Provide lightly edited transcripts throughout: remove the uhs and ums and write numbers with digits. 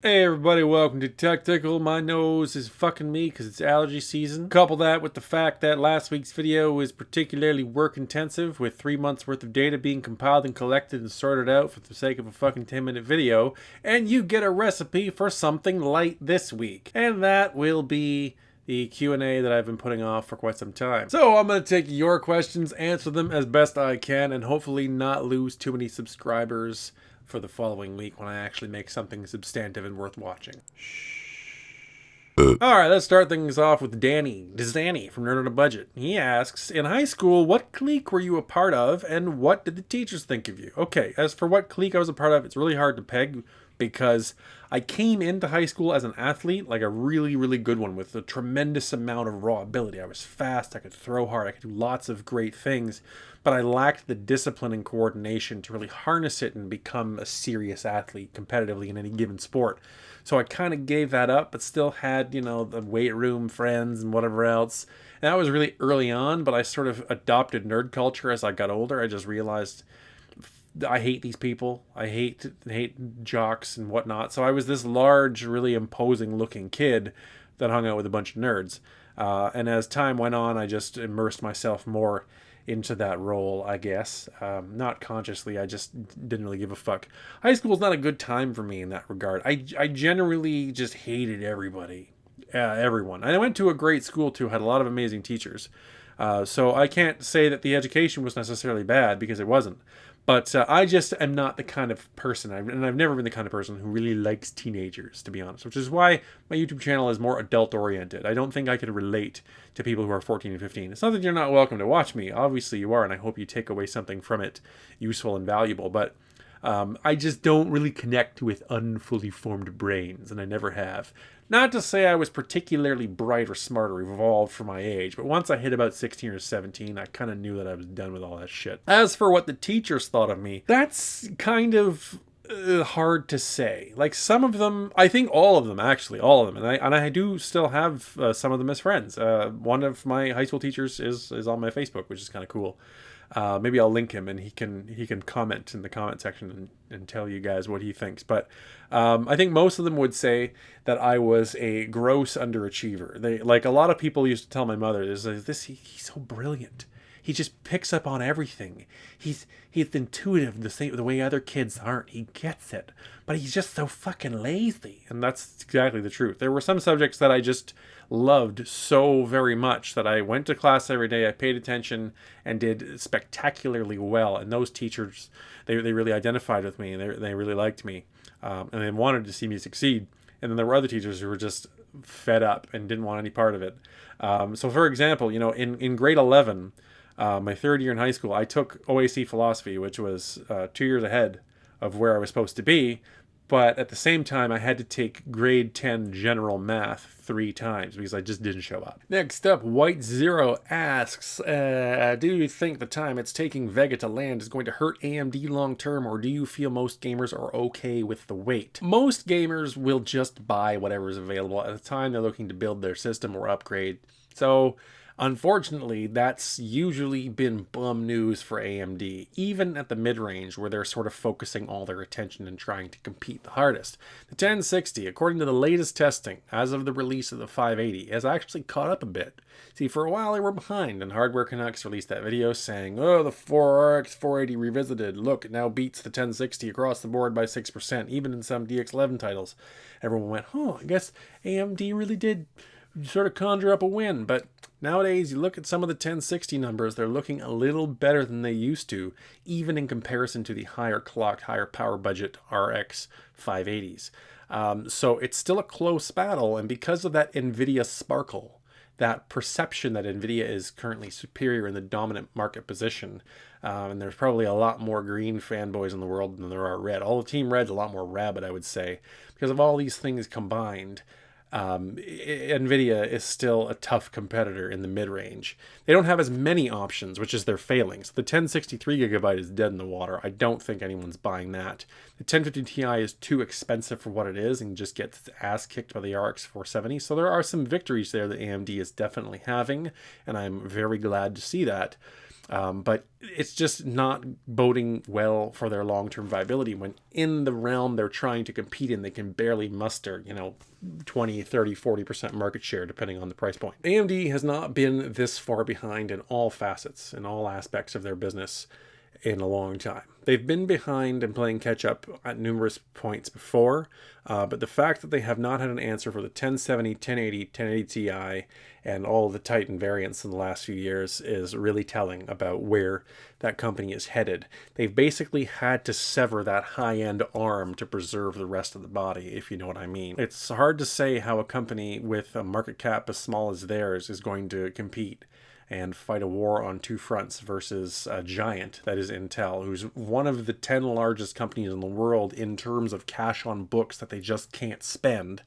Hey everybody, welcome to Tech Tickle. My nose is fucking me because it's allergy season. Couple that with the fact that last week's video was particularly work intensive, with 3 months worth of data being compiled and collected and sorted out for the sake of a fucking 10-minute video, and you get a recipe for something light this week. And that will be the Q&A that I've been putting off for quite some time. So I'm going to take your questions, answer them as best I can, and hopefully not lose too many subscribers for the following week when I actually make something substantive and worth watching. Alright, let's start things off with Danny from Nerd on a Budget. He asks, in high school, what clique were you a part of, and what did the teachers think of you? Okay, as for what clique I was a part of, it's really hard to peg, because I came into high school as an athlete, like a really, really good one, with a tremendous amount of raw ability. I was fast, I could throw hard, I could do lots of great things, but I lacked the discipline and coordination to really harness it and become a serious athlete competitively in any given sport. So I kind of gave that up, but still had, the weight room friends and whatever else. And that was really early on, but I sort of adopted nerd culture as I got older. I just realized I hate these people. I hate jocks and whatnot. So I was this large, really imposing looking kid that hung out with a bunch of nerds. And as time went on, I just immersed myself more into that role, I guess. Not consciously, I just didn't really give a fuck. High school's not a good time for me in that regard. I generally just hated everybody. Everyone. And I went to a great school too, had a lot of amazing teachers. So I can't say that the education was necessarily bad, because it wasn't. But I just am not the kind of person, and I've never been the kind of person who really likes teenagers, to be honest, which is why my YouTube channel is more adult-oriented. I don't think I can relate to people who are 14 and 15. It's not that you're not welcome to watch me. Obviously you are, and I hope you take away something from it useful and valuable. But I just don't really connect with unfully formed brains, and I never have. Not to say I was particularly bright or smart or evolved for my age, but once I hit about 16 or 17, I kind of knew that I was done with all that shit. As for what the teachers thought of me, that's kind of hard to say. Like, some of them, I think all of them, actually, all of them, and I do still have some of them as friends. One of my high school teachers is on my Facebook, which is kind of cool. Maybe I'll link him, and he can comment in the comment section and tell you guys what he thinks. But I think most of them would say that I was a gross underachiever. They, like, a lot of people used to tell my mother, he's so brilliant. He just picks up on everything. He's intuitive the way other kids aren't. He gets it. But he's just so fucking lazy. And that's exactly the truth. There were some subjects that I just loved so very much that I went to class every day, I paid attention, and did spectacularly well. And those teachers, they really identified with me, and they really liked me. And they wanted to see me succeed. And then there were other teachers who were just fed up and didn't want any part of it. So for example, in grade 11, my third year in high school, I took OAC philosophy, which was 2 years ahead of where I was supposed to be. But at the same time, I had to take grade 10 general math 3 times because I just didn't show up. Next up, White Zero asks, do you think the time it's taking Vega to land is going to hurt AMD long term, or do you feel most gamers are okay with the wait? Most gamers will just buy whatever is available at the time they're looking to build their system or upgrade. So unfortunately, that's usually been bum news for AMD, even at the mid-range where they're sort of focusing all their attention and trying to compete the hardest. The 1060, according to the latest testing, as of the release of the 580, has actually caught up a bit. See, for a while they were behind, and Hardware Canucks released that video saying, oh, the 4RX 480 revisited, look, it now beats the 1060 across the board by 6%, even in some DX11 titles. Everyone went, I guess AMD really did sort of conjure up a win. But nowadays, you look at some of the 1060 numbers, they're looking a little better than they used to, even in comparison to the higher clock, higher power budget RX 580s. So it's still a close battle, and because of that NVIDIA sparkle, that perception that NVIDIA is currently superior in the dominant market position, and there's probably a lot more green fanboys in the world than there are red. All the Team Red's a lot more rabid, I would say, because of all these things combined. NVIDIA is still a tough competitor in the mid-range. They don't have as many options, which is their failings. The 1063 gigabyte is dead in the water. I don't think anyone's buying that. The 1050 Ti is too expensive for what it is and just gets its ass kicked by the RX 470. So there are some victories there that AMD is definitely having, and I'm very glad to see that. But it's just not boding well for their long-term viability when in the realm they're trying to compete in, they can barely muster, 20, 30, 40% market share, depending on the price point. AMD has not been this far behind in all facets, in all aspects of their business in a long time. They've been behind and playing catch up at numerous points before, but the fact that they have not had an answer for the 1070, 1080, 1080 Ti, and all the Titan variants in the last few years is really telling about where that company is headed. They've basically had to sever that high-end arm to preserve the rest of the body, if you know what I mean. It's hard to say how a company with a market cap as small as theirs is going to compete and fight a war on two fronts versus a giant that is Intel, who's one of the 10 largest companies in the world in terms of cash on books that they just can't spend,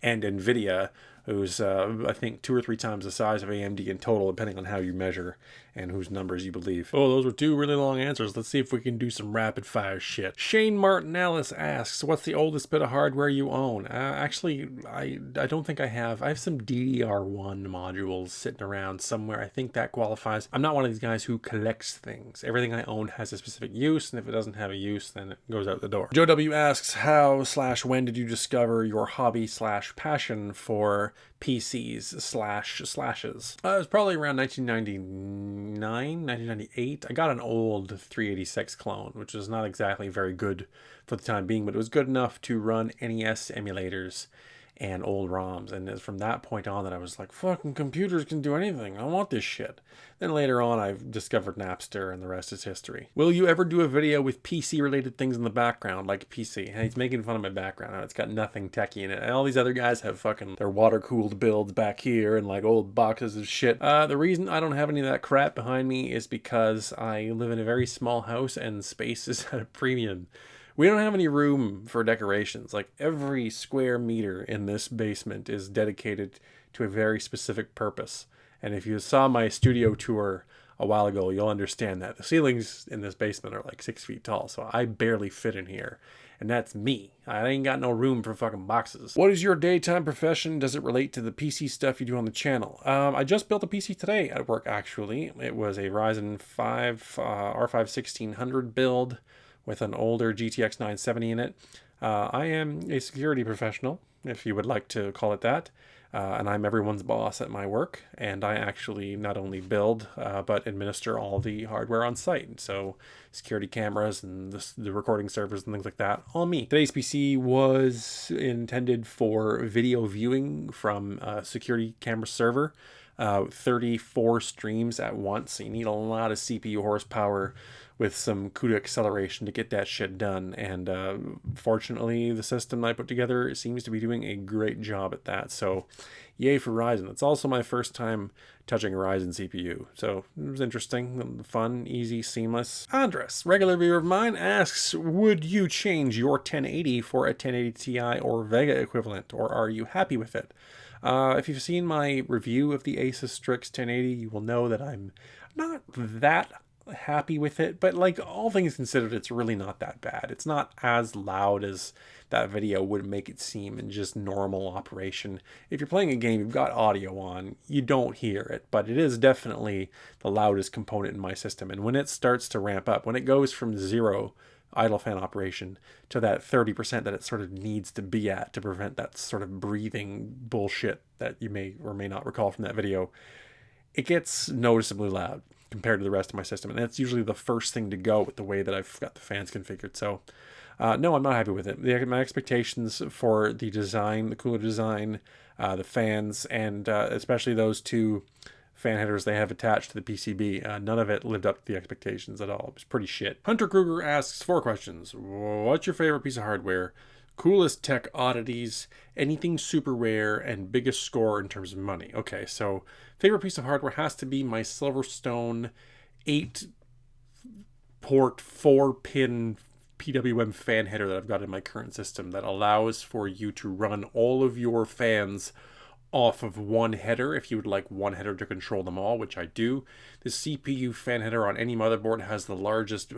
and Nvidia, who's I think 2 or 3 times the size of AMD in total, depending on how you measure and whose numbers you believe. Oh, those were 2 really long answers. Let's see if we can do some rapid fire shit. Shane Martinellis asks, what's the oldest bit of hardware you own? Actually, I don't think I have. I have some DDR1 modules sitting around somewhere. I think that qualifies. I'm not one of these guys who collects things. Everything I own has a specific use, and if it doesn't have a use, then it goes out the door. Joe W asks, how/when did you discover your hobby/passion for PCs/slashes? It was probably around 1998. I got an old 386 clone, which was not exactly very good for the time being, but it was good enough to run NES emulators and old ROMs. And it's from that point on that I was like, fucking computers can do anything. I want this shit. Then later on, I've discovered Napster, and the rest is history. Will you ever do a video with PC-related things in the background, like PC? Hey, he's making fun of my background. It's got nothing techie in it. And all these other guys have fucking their water-cooled builds back here and like old boxes of shit. The reason I don't have any of that crap behind me is because I live in a very small house and space is at a premium. We don't have any room for decorations. Like, every square meter in this basement is dedicated to a very specific purpose. And if you saw my studio tour a while ago, you'll understand that. The ceilings in this basement are like 6 feet tall, so I barely fit in here. And that's me. I ain't got no room for fucking boxes. What is your daytime profession? Does it relate to the PC stuff you do on the channel? I just built a PC today at work, actually. It was a Ryzen 5 R5 1600 build with an older GTX 970 in it. I am a security professional, if you would like to call it that. And I'm everyone's boss at my work, and I actually not only build, but administer all the hardware on site. So security cameras and the recording servers and things like that, all me. Today's PC was intended for video viewing from a security camera server. 34 streams at once, so you need a lot of CPU horsepower with some CUDA acceleration to get that shit done. And fortunately, the system I put together seems to be doing a great job at that. So yay for Ryzen. It's also my first time touching a Ryzen CPU. So it was interesting, fun, easy, seamless. Andres, regular viewer of mine, asks, would you change your 1080 for a 1080 Ti or Vega equivalent, or are you happy with it? If you've seen my review of the Asus Strix 1080, you will know that I'm not that happy with it, but like, all things considered, it's really not that bad. It's not as loud as that video would make it seem in just normal operation. If you're playing a game, you've got audio on, you don't hear it, but it is definitely the loudest component in my system. And when it starts to ramp up, when it goes from 0 idle fan operation to that 30% that it sort of needs to be at to prevent that sort of breathing bullshit that you may or may not recall from that video, it gets noticeably loud compared to the rest of my system. And that's usually the first thing to go with the way that I've got the fans configured. So no, I'm not happy with it. My expectations for the design, the cooler design, the fans, and especially those 2 fan headers they have attached to the PCB, none of it lived up to the expectations at all. It was pretty shit. Hunter Kruger asks 4 questions. What's your favorite piece of hardware? Coolest tech oddities, anything super rare, and biggest score in terms of money? Okay, so favorite piece of hardware has to be my Silverstone 8-port 4-pin PWM fan header that I've got in my current system that allows for you to run all of your fans off of one header if you would like one header to control them all, which I do. The CPU fan header on any motherboard has the largest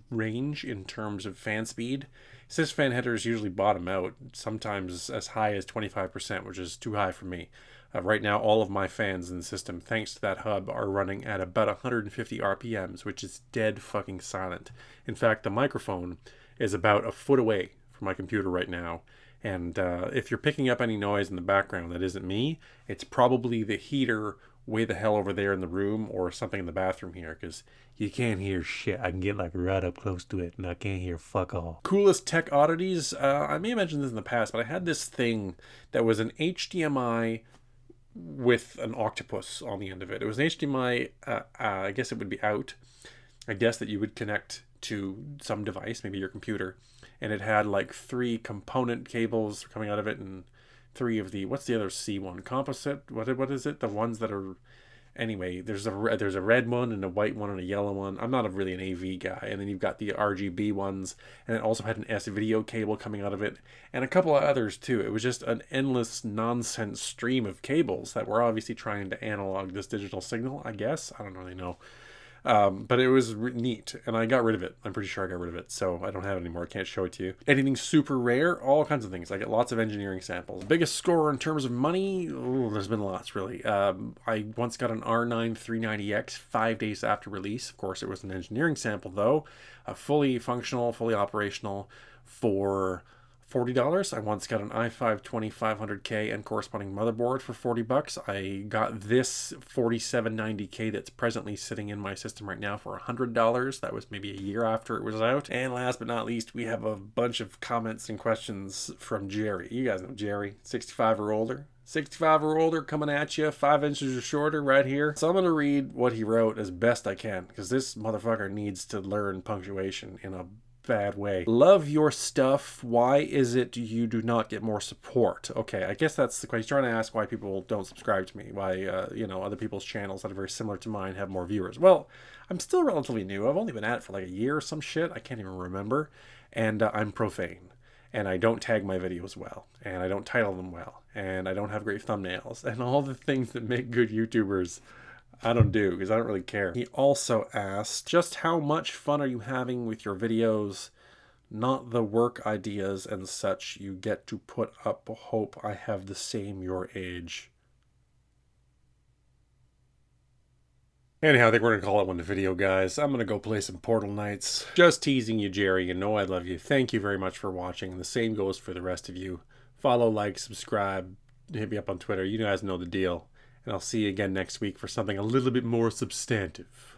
range in terms of fan speed. Sys fan headers usually bottom out, sometimes as high as 25%, which is too high for me. Right now, all of my fans in the system, thanks to that hub, are running at about 150 RPMs, which is dead fucking silent. In fact, the microphone is about a foot away from my computer right now. And if you're picking up any noise in the background that isn't me, it's probably the heater way the hell over there in the room or something in the bathroom here, because you can't hear shit. I can get like right up close to it and I can't hear fuck all. Coolest tech oddities. I may have mentioned this in the past, but I had this thing that was an HDMI with an octopus on the end of it. It was an HDMI, I guess it would be out. I guess that you would connect to some device, maybe your computer, and it had like 3 component cables coming out of it and 3 of the, what's the other C one? Composite? What is it? The ones that are, anyway, there's a red one and a white one and a yellow one. I'm not really an AV guy. And then you've got the RGB ones, and it also had an S video cable coming out of it, and a couple of others too. It was just an endless nonsense stream of cables that were obviously trying to analog this digital signal, I guess. I don't really know. But it was neat, and I got rid of it. I'm pretty sure I got rid of it, so I don't have it anymore. I can't show it to you. Anything super rare, all kinds of things. I get lots of engineering samples. Biggest score in terms of money, there's been lots, really. I once got an R9 390X 5 days after release. Of course, it was an engineering sample, though. Fully functional, fully operational for $40. I once got an i5 2500K and corresponding motherboard for $40. I got this 4790K that's presently sitting in my system right now for $100. That was maybe a year after it was out. And last but not least, we have a bunch of comments and questions from Jerry. You guys know Jerry, 65 or older. 65 or older coming at you, 5 inches or shorter right here. So I'm going to read what he wrote as best I can, because this motherfucker needs to learn punctuation in a bad way. Love your stuff. Why is it you do not get more support? Okay, I guess that's the question. He's trying to ask why people don't subscribe to me. Why, other people's channels that are very similar to mine have more viewers. Well, I'm still relatively new. I've only been at it for like a year or some shit. I can't even remember. And I'm profane. And I don't tag my videos well. And I don't title them well. And I don't have great thumbnails. And all the things that make good YouTubers I don't do, because I don't really care. He also asked, just how much fun are you having with your videos? Not the work ideas and such you get to put up. Hope I have the same your age. Anyhow, I think we're going to call it one video, guys. I'm going to go play some Portal Knights. Just teasing you, Jerry. You know I love you. Thank you very much for watching. The same goes for the rest of you. Follow, like, subscribe, hit me up on Twitter. You guys know the deal. And I'll see you again next week for something a little bit more substantive.